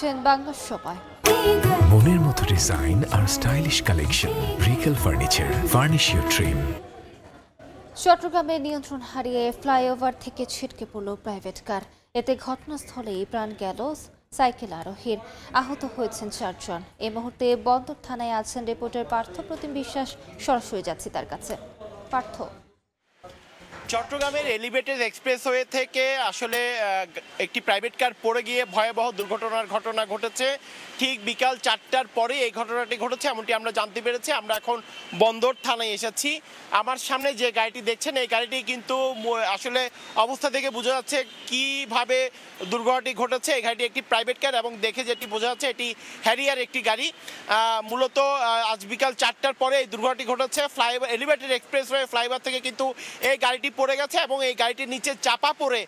দেখছেন বাংলা সময়। মনের মতো ডিজাইন আর stylish collection, Regal furniture, furnish your dream. চট্টগ্রামে নিয়ন্ত্রণ হারিয়ে ফ্লাইওভার থেকে ছিটকে পড়ল প্রাইভেট কার। এতে ঘটনাস্থলেই প্রাণ গেল সাইকেল আরোহীর। আহত হয়েছেন 4 জন। এই মুহূর্তে বন্দর থানায় আছেন রিপোর্টার পার্থ প্রতিম বিশ্বাস। সরাসরি যাচ্ছি তার কাছে। পার্থ, চট্টগ্রামের এলিভেটেড এক্সপ্রেসওয়ে থেকে আসলে একটি প্রাইভেট কার পড়ে গিয়ে ভয়াবহ দুর্ঘটনার ঘটনা ঘটেছে। ঠিক বিকাল 4টার পরে এই ঘটনাটি ঘটেছে এমনটি আমরা জানতে পেরেছি। আমরা এখন বন্দর থানায় এসেছি। আমার সামনে যে গাড়িটি দেখছেন এই গাড়িটি কিন্তু আসলে অবস্থা থেকে বোঝা যাচ্ছে কিভাবে দুর্ঘটনাটি ঘটেছে। এই গাড়িটি একটি প্রাইভেট কার এবং দেখে যেটি বোঝা যাচ্ছে এটি হ্যারিয়ার একটি গাড়ি। মূলত আজ বিকাল 4টার পরে এই দুর্ঘটনাটি ঘটেছে। ফ্লাইওভার এলিভেটেড এক্সপ্রেসওয়ে ফ্লাইওভার থেকে কিন্তু এই গাড়িটি পড়ে গেছে এবং এই গাড়িটির নিচে চাপা পড়ে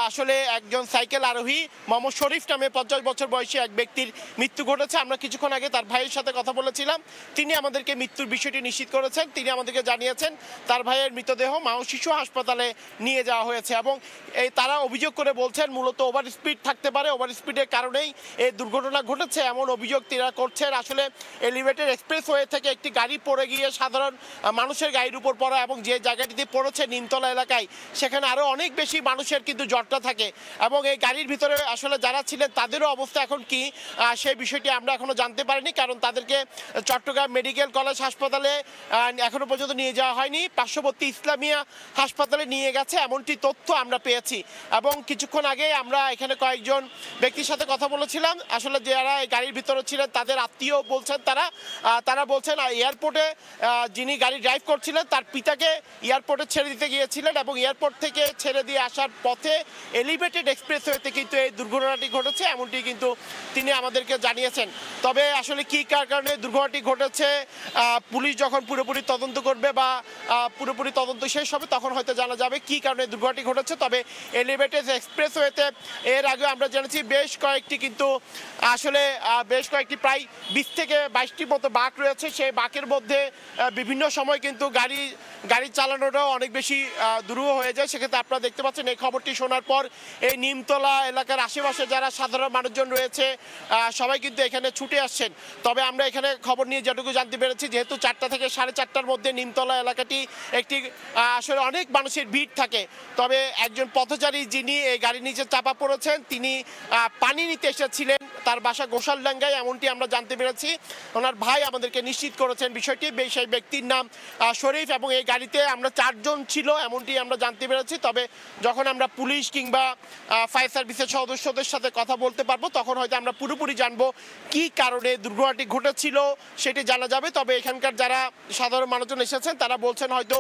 আসলে একজন সাইকেল আরোহী মোহাম্মদ শরীফ নামে 50 বছর বয়সী এক ব্যক্তির মৃত্যু ঘটেছে। আমরা কিছুক্ষণ আগে তার ভাইয়ের সাথে কথা বলেছিলাম। তিনি আমাদেরকে মৃত্যুর বিষয়টি নিশ্চিত করেছেন। তিনি আমাদেরকে জানিয়েছেন তার ভাইয়ের মৃতদেহ মা ও শিশু হাসপাতালে নিয়ে যাওয়া হয়েছে এবং তারা অভিযোগ করে বলছেন মূলত ওভার স্পিড থাকতে পারে, ওভার স্পিডের কারণেই এই দুর্ঘটনা ঘটেছে এমন অভিযোগ তারা করছেন। আসলে এলিভেটেড এক্সপ্রেসওয়ে থেকে একটি গাড়ি পড়ে গিয়ে সাধারণ মানুষের গাড়ির উপর পড়া এবং যে জায়গাটিতে পড়েছে নিমতলা এলাকায় সেখানে আরো অনেক বেশি মানুষের কিন্তু জটটা থাকে এবং এই গাড়ির ভিতরে আসলে যারা ছিলেন তাদেরও অবস্থা এখন কি সেই বিষয়টি আমরা এখনো জানতে পারিনি, কারণ তাদেরকে চট্টগ্রাম মেডিকেল কলেজ হাসপাতালে এখনো পর্যন্ত নিয়ে যাওয়া হয়নি। পার্শ্ববর্তী ইসলামিয়া হাসপাতালে নিয়ে গেছে এমনটি তথ্য আমরা পেয়েছি। এবং কিছুক্ষণ আগে আমরা এখানে কয়েকজন ব্যক্তির সাথে কথা বলেছিলাম। আসলে যারা এই গাড়ির ভিতরে ছিলেন তাদের আত্মীয় বলছেন তারা বলছেন এয়ারপোর্টে যিনি গাড়ি ড্রাইভ করছিলেন তার পিতাকে এয়ারপোর্টে ছেড়ে দিতে গিয়েছিলেন এবং এয়ারপোর্ট থেকে ছেড়ে দিয়ে আসার পথে এলিভেটেড এক্সপ্রেসওয়েতে কিন্তু এই দুর্ঘটনাটি ঘটেছে এমনটি কিন্তু তিনি আমাদেরকে জানিয়েছেন। তবে আসলে কি কারণে দুর্ঘটনাটি ঘটেছে পুলিশ যখন পুরোপুরি তদন্ত করবে বা পুরোপুরি তদন্ত শেষ হবে তখন হয়তো জানা যাবে কি কারণে দুর্ঘটনাটি ঘটেছে। তবে এলিভেটেড এক্সপ্রেসওয়েতে এর আগে আমরা জেনেছি বেশ কয়েকটি প্রায় 20 থেকে 22টির মতো বাঁক রয়েছে। সেই বাঁকের মধ্যে বিভিন্ন সময় কিন্তু গাড়ি চালানোটাও অনেক বেশি দুরূহ হয়ে যায়। সেক্ষেত্রে আপনারা দেখতে পাচ্ছেন এই খবরটি শোনার পর এই নিমতলা এলাকার আশেপাশে যারা সাধারণ মানুষজন রয়েছে সবাই কিন্তু এখানে ছুটে আসছেন। তবে আমরা এখানে খবর নিয়ে যেটুকু জানতে পেরেছি যেহেতু 4টা থেকে 4:30টার মধ্যে নিমতলা এলাকাটি একটি আসলে অনেক মানুষের ভিড় থাকে। তবে একজন পথচারী যিনি এই গাড়ির নিচে চাপা পড়েছেন তিনি পানি নিতে এসেছিলেন, তার বাসা গোসালডাঙ্গায় এমনটি আমরা জানতে পেরেছি। ওনার ভাই আমাদেরকে নিশ্চিত করেছেন বিষয়টি। সেই ব্যক্তির নাম শরীফ এবং এই গাড়িতে আমরা 4 জন ছিল এমনটি আমরা জানতে পেরেছি। তবে যখন আমরা পুলিশ কিংবা ফায়ার সার্ভিসের সদস্যদের সাথে কথা বলতে পারবো তখন হয়তো আমরা পুরোপুরি জানবো কি কারণে দুর্ঘটনাটি ঘটেছিল সেটি জানা যাবে। তবে এখানকার যারা সাধারণ মানুষজন এসেছেন তারা বলছেন হয়তো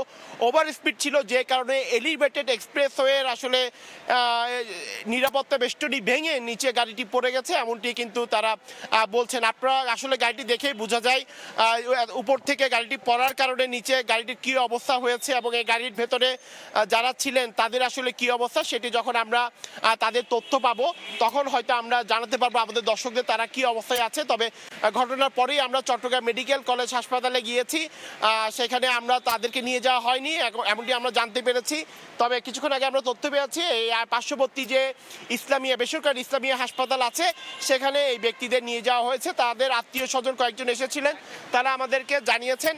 ওভার স্পিড ছিল যে কারণে এলিভেটেড এক্সপ্রেসওয়ের আসলে নিরাপত্তা বেষ্টনী ভেঙে নিচে গাড়িটি পড়ে গেছে এমনটি কিন্তু তারা বলছেন। আপনারা আসলে গাড়িটি দেখেই বোঝা যায় উপর থেকে গাড়িটি পড়ার কারণে নিচে গাড়িটির কি অবস্থা হয়েছে এবং এই গাড়ির ভেতরে যারা ছিলেন তাদের আসলে কি অবস্থা সেটি যখন আমরা তাদের তথ্য পাবো তখন হয়তো আমরা জানাতে পারবো আমাদের দর্শকদের তারা কি অবস্থায় আছে। তবে ঘটনার পরেই আমরা চট্টগ্রাম মেডিকেল কলেজ হাসপাতালে গিয়েছি, সেখানে আমরা তাদেরকে নিয়ে যাওয়া হয়নি এমনটি আমরা জানতে পেরেছি। তবে কিছুক্ষণ আগে আমরা তথ্য পেয়েছি এই পার্শ্ববর্তী যে বেসরকারি ইসলামিয়া হাসপাতাল আছে সেখানে এই ব্যক্তিদের নিয়ে যাওয়া হয়েছে। তাদের আত্মীয় স্বজন কয়েকজন এসেছিলেন, তারা আমাদেরকে জানিয়েছেন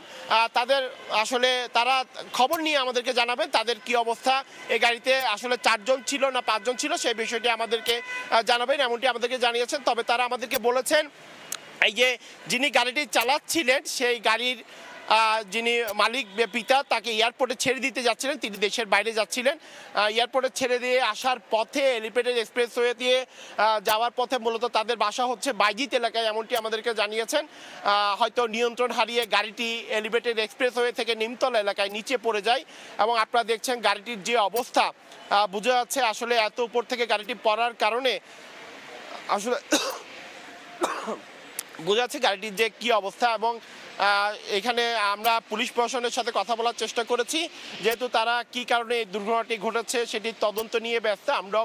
তারা খবর নিয়ে আমাদেরকে জানাবেন তাদের কি অবস্থা। এই গাড়িতে আসলে 4 জন ছিল না 5 জন ছিল সেই বিষয়টি আমাদেরকে জানাবেন এমনটি আমাদেরকে জানিয়েছেন। তবে তারা আমাদেরকে বলেছেন এই যে যিনি গাড়িটি চালাচ্ছিলেন সেই গাড়ির যিনি মালিক পিতা তাকে এয়ারপোর্টে ছেড়ে দিতে যাচ্ছিলেন, তিনি দেশের বাইরে যাচ্ছিলেন। এয়ারপোর্টে ছেড়ে দিয়ে আসার পথে এলিভেটেড এক্সপ্রেসওয়ে দিয়ে যাওয়ার পথে মূলত তাদের বাসা হচ্ছে বাইজিত এলাকায় এমনটি আমাদেরকে জানিয়েছেন। হয়তো নিয়ন্ত্রণ হারিয়ে গাড়িটি এলিভেটেড এক্সপ্রেসওয়ে থেকে নিমতলা এলাকায় নিচে পড়ে যায় এবং আপনারা দেখছেন গাড়িটির যে অবস্থা বোঝা যাচ্ছে আসলে এত উপর থেকে গাড়িটি পড়ার কারণে আসলে বোঝা যাচ্ছে গাড়িটির যে কি অবস্থা। এবং এখানে আমরা পুলিশ প্রশাসনের সাথে কথা বলার চেষ্টা করেছি যেহেতু তারা কি কারণে এই দুর্ঘটনাটি ঘটেছে সেটি তদন্ত নিয়ে ব্যস্ত। আমরা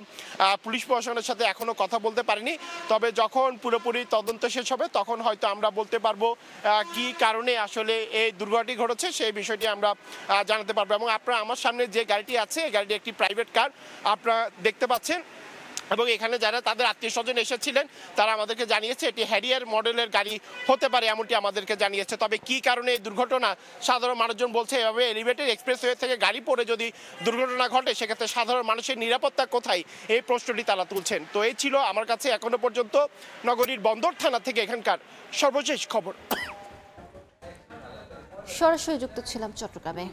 পুলিশ প্রশাসনের সাথে এখনো কথা বলতে পারিনি, তবে যখন পুরোপুরি তদন্ত শেষ হবে তখন হয়তো আমরা বলতে পারবো কি কারণে আসলে এই দুর্ঘটনাটি ঘটেছে সেই বিষয়টি আমরা জানাতে পারবো। এবং আপনারা আমার সামনে যে গাড়িটি আছে এই গাড়িটি একটি প্রাইভেট কার, আপনারা দেখতে পাচ্ছেন এবং এখানে যারা তাদের আত্মীয় স্বজন এসেছিলেন তারা আমাদেরকে জানিয়েছে এটি হ্যারিয়ার মডেলের গাড়ি হতে পারে, এমনটি আমাদেরকে জানিয়েছে। তবে কি কারণে এই দুর্ঘটনা, সাধারণ মানুষজন বলছে এভাবে এলিভেটেড এক্সপ্রেসওয়ে থেকে গাড়ি পড়ে যদি দুর্ঘটনা ঘটে সেক্ষেত্রে সাধারণ মানুষের নিরাপত্তা কোথায়, এই প্রশ্নটি তারা তুলছেন। তো এই ছিল আমার কাছে এখনো পর্যন্ত নগরীর বন্দর থানা থেকে এখানকার সর্বশেষ খবর। সরাসরি যুক্ত ছিলাম চট্টগ্রামে।